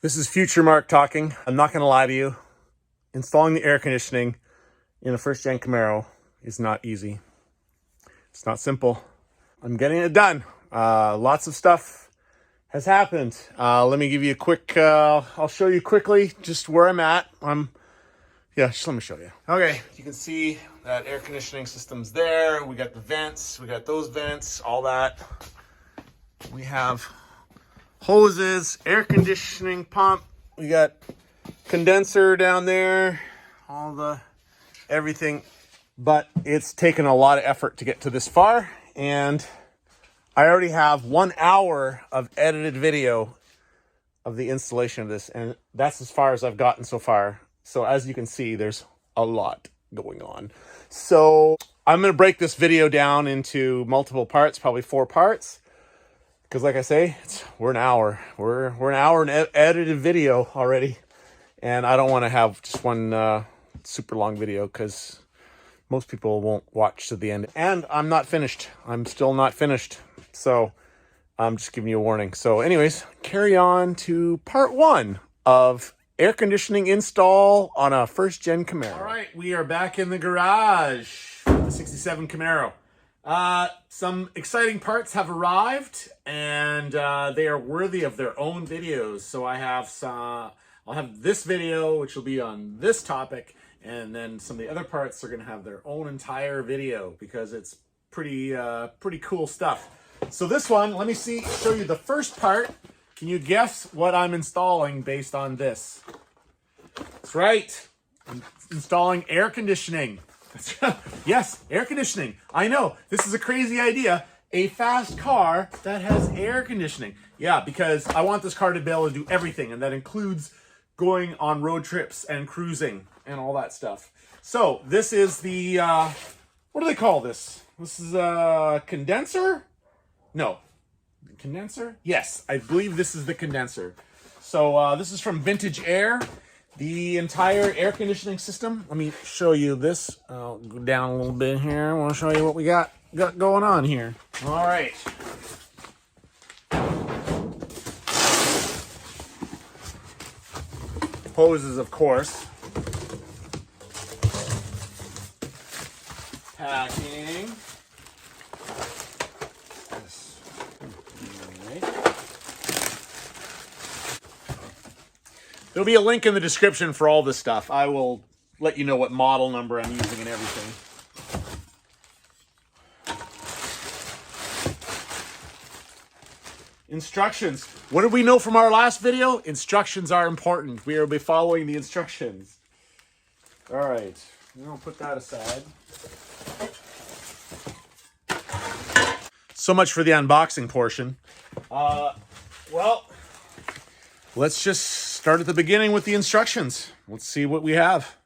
This is Future Mark talking. I'm not going to lie to you. Installing the air conditioning in a first-gen Camaro is not easy. It's not simple. I'm getting it done. Lots of stuff has happened. Let me give you a quick, I'll show you quickly just where I'm at. Just let me show you. Okay, you can see that air conditioning system's there. We got the vents, we got those vents, all that. We have hoses, air conditioning pump, we got condenser down there, everything. But it's taken a lot of effort to get to this far, and I already have 1 hour of edited video of the installation of this, and that's as far as I've gotten so far. So as you can see, there's a lot going on. So I'm going to break this video down into multiple parts, probably 4 parts. Because like I say, we're an hour. We're an hour in edited video already. And I don't want to have just one super long video because most people won't watch to the end. And I'm not finished. I'm still not finished. So I'm just giving you a warning. So anyways, carry on to part 1 of air conditioning install on a first-gen Camaro. All right, we are back in the garage with the 67 Camaro. Some exciting parts have arrived, and they are worthy of their own videos. So I'll have this video, which will be on this topic, and then some of the other parts are going to have their own entire video because it's pretty cool stuff. So this one, let me show you the first part. Can you guess what I'm installing based on this? That's right. I'm installing air conditioning. Yes, air conditioning. I know, this is a crazy idea. A fast car that has air conditioning. Yeah, because I want this car to be able to do everything, and that includes going on road trips and cruising and all that stuff. So this is the, what do they call this? This is a condenser? No. Condenser? Yes, I believe this is the condenser. So this is from Vintage Air. The entire air conditioning system. Let me show you this. I'll go down a little bit here. I want to show you what we got going on here. All right. Hoses, of course. Packing. There'll be a link in the description for all this stuff. I will let you know what model number I'm using and everything. Instructions. What did we know from our last video? Instructions are important. We will be following the instructions. All right. I'll put that aside. So much for the unboxing portion. Well, let's just start at the beginning with the instructions. Let's see what we have.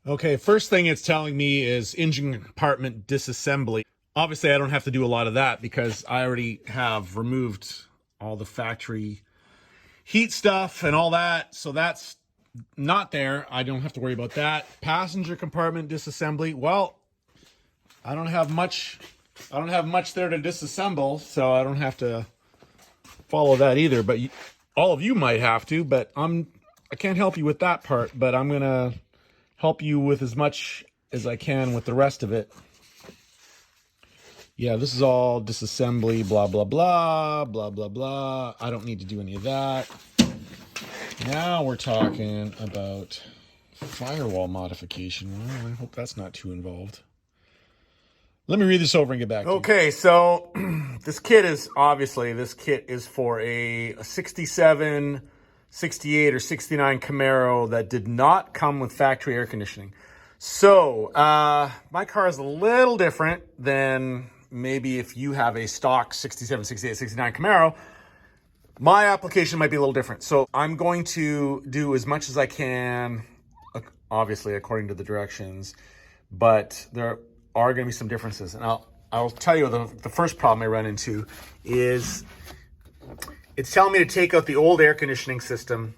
Okay, first thing it's telling me is engine compartment disassembly. Obviously, I don't have to do a lot of that because I already have removed all the factory heat stuff and all that. So that's not there. I don't have to worry about that. Passenger compartment disassembly. Well, I don't have much there to disassemble, so I don't have to follow that either. But all of you might have to, but I can't help you with that part, but I'm gonna help you with as much as I can with the rest of it. Yeah, this is all disassembly, blah, blah, blah, blah, blah, blah. I don't need to do any of that. Now we're talking about firewall modification. Well, I hope that's not too involved. Let me read this over and get back to you. Okay, so this kit is for a 67, 68, or 69 Camaro that did not come with factory air conditioning. So my car is a little different than maybe if you have a stock 67, 68, 69 Camaro. My application might be a little different. So I'm going to do as much as I can, obviously according to the directions, but there are going to be some differences. And I'll tell you the first problem I run into is it's telling me to take out the old air conditioning system,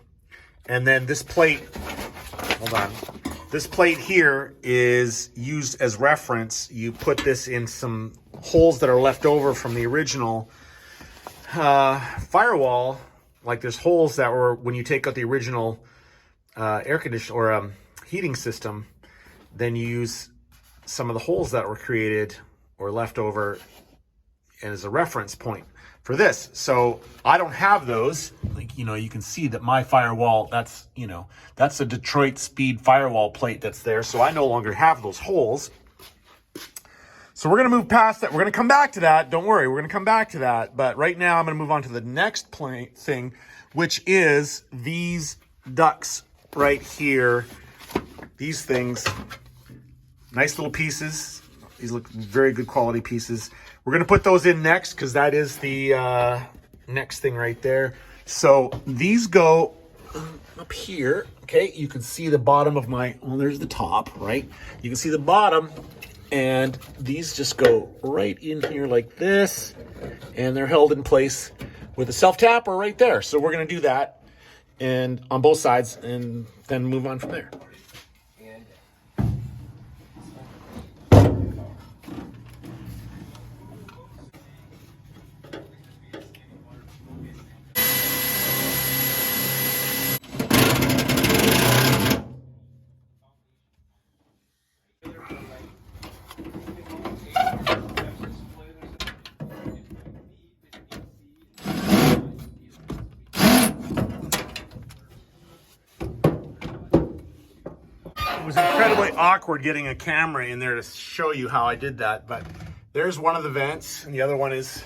and then this plate, hold on, this plate here is used as reference. You put this in some holes that are left over from the original firewall like there's holes that were, when you take out the original air conditioner or heating system, then you use some of the holes that were created or left over and as a reference point for this. So I don't have those. Like, you can see that my firewall, that's a Detroit Speed firewall plate that's there. So I no longer have those holes. So we're going to move past that. We're going to come back to that. Don't worry, we're going to come back to that. But right now I'm going to move on to the next thing, which is these ducts right here. These things, nice little pieces. These look very good quality pieces. We're going to put those in next because that is the next thing right there. So these go up here. Okay, you can see the bottom of well, there's the top, right? You can see the bottom, and these just go right in here like this, and they're held in place with a self-tapper right there. So we're going to do that and on both sides and then move on from there. It was incredibly awkward getting a camera in there to show you how I did that, but there's one of the vents, and the other one is,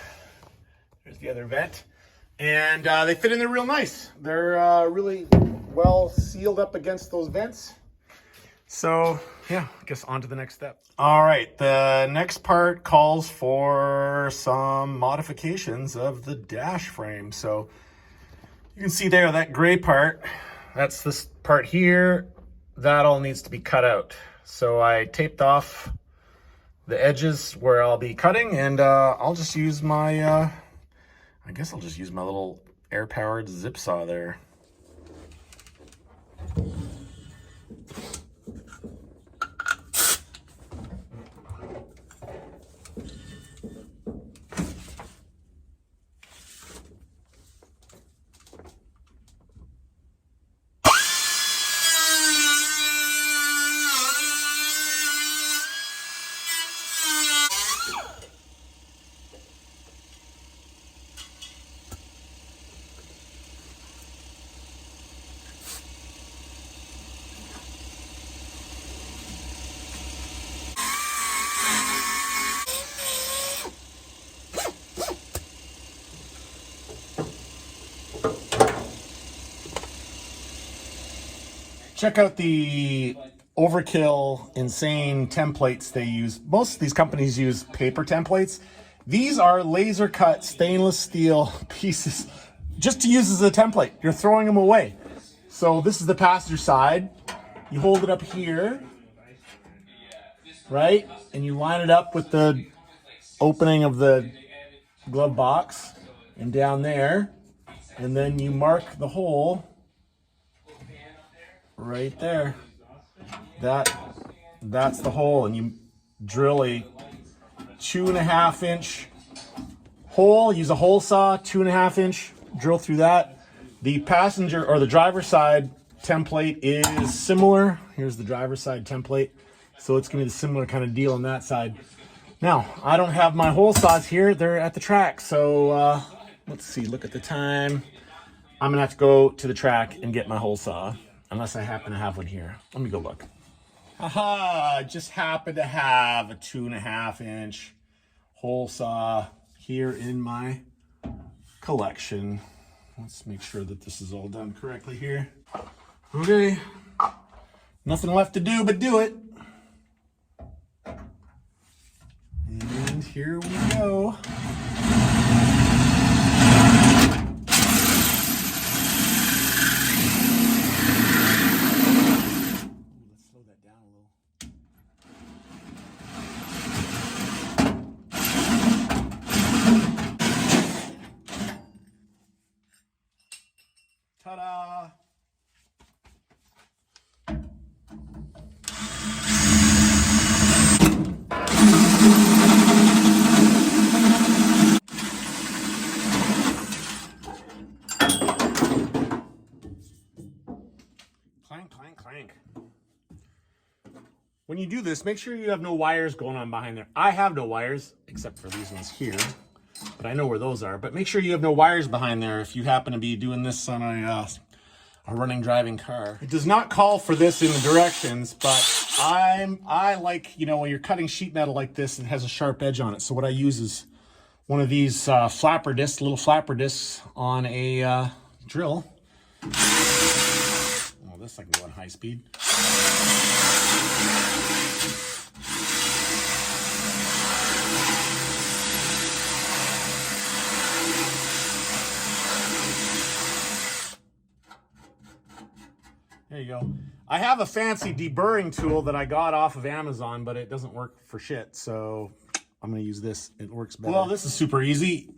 there's the other vent, and they fit in there real nice. They're really well sealed up against those vents. So yeah, I guess on to the next step. All right, the next part calls for some modifications of the dash frame. So you can see there, that gray part, that's this part here. That all needs to be cut out. So I taped off the edges where I'll be cutting, and I'll just use my, I guess I'll just use my little air-powered zip saw there. Check out the overkill, insane templates they use. Most of these companies use paper templates. These are laser cut stainless steel pieces just to use as a template. You're throwing them away. So this is the passenger side. You hold it up here, right? And you line it up with the opening of the glove box and down there. And then you mark the hole right there. That's the hole, and you drill a 2.5 inch hole. Use a hole saw, 2.5 inch, drill through that. The passenger or the driver's side template is similar. Here's the driver's side template. So it's gonna be the similar kind of deal on that side. Now, I don't have my hole saws here. They're at the track. So let's see, look at the time. I'm gonna have to go to the track and get my hole saw. Unless I happen to have one here. Let me go look. Haha, I just happen to have a 2.5 inch hole saw here in my collection. Let's make sure that this is all done correctly here. Okay, nothing left to do but do it. And here we go. Ta-da! Clank, clank, clank. When you do this, make sure you have no wires going on behind there. I have no wires, except for these ones here, but I know where those are. But make sure you have no wires behind there if you happen to be doing this on a running, driving car. It does not call for this in the directions, but I like, you know, when you're cutting sheet metal like this, it has a sharp edge on it. So what I use is one of these flapper discs, little flapper discs on a drill. Oh, this I can go on high speed. There you go. I have a fancy deburring tool that I got off of Amazon, but it doesn't work for shit, so I'm going to use this. It works better. Well, this is super easy.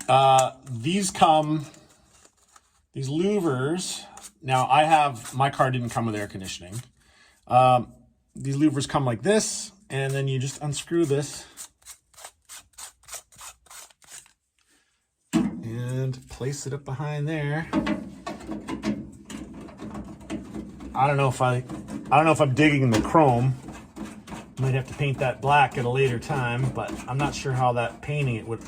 These louvers, now my car didn't come with air conditioning. These louvers come like this, and then you just unscrew this and place it up behind there. I don't know if I'm digging the chrome. Might have to paint that black at a later time, but I'm not sure how that painting it would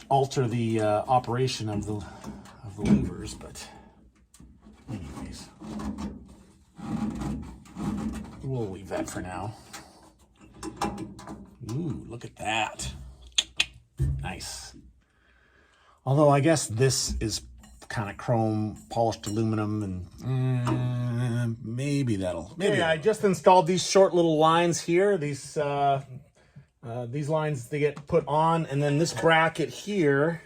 alter the operation of the levers. But anyways, we'll leave that for now. Ooh, look at that! Nice. Although I guess this is kind of chrome polished aluminum, and maybe I just installed these short little lines here. These lines, they get put on, and then this bracket here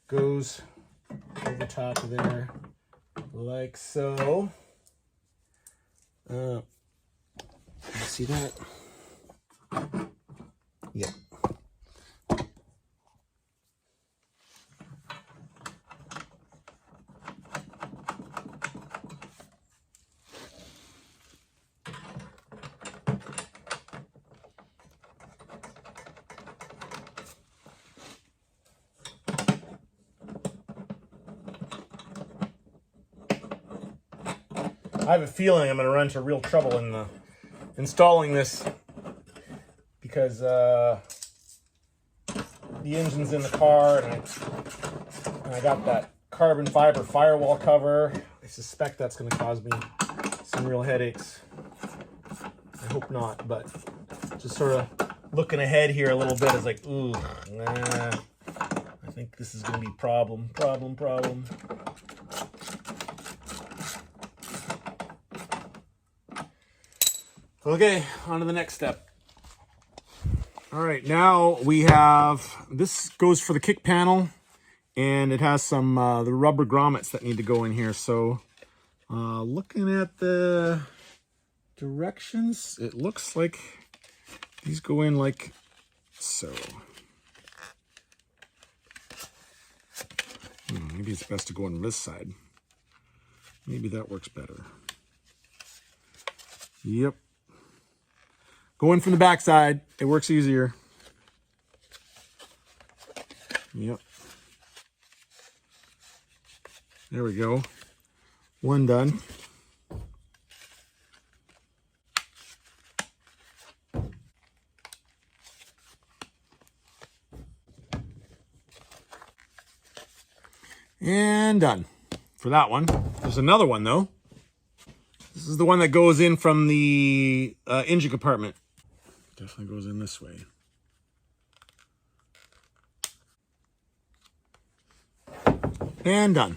goes over top of there like so. You see that? Yep. I have a feeling I'm going to run into real trouble in installing this because the engine's in the car, and I got that carbon fiber firewall cover. I suspect that's going to cause me some real headaches. I hope not, but just sort of looking ahead here a little bit is like, ooh, nah, I think this is going to be problem. Okay, on to the next step. All right, now we have, this goes for the kick panel, and it has some the rubber grommets that need to go in here. So looking at the directions, it looks like these go in like so. Maybe it's best to go on this side. Maybe that works better. Yep. Going from the back side, it works easier. Yep. There we go. One done. And done for that one. There's another one though. This is the one that goes in from the engine compartment. Definitely goes in this way. And done.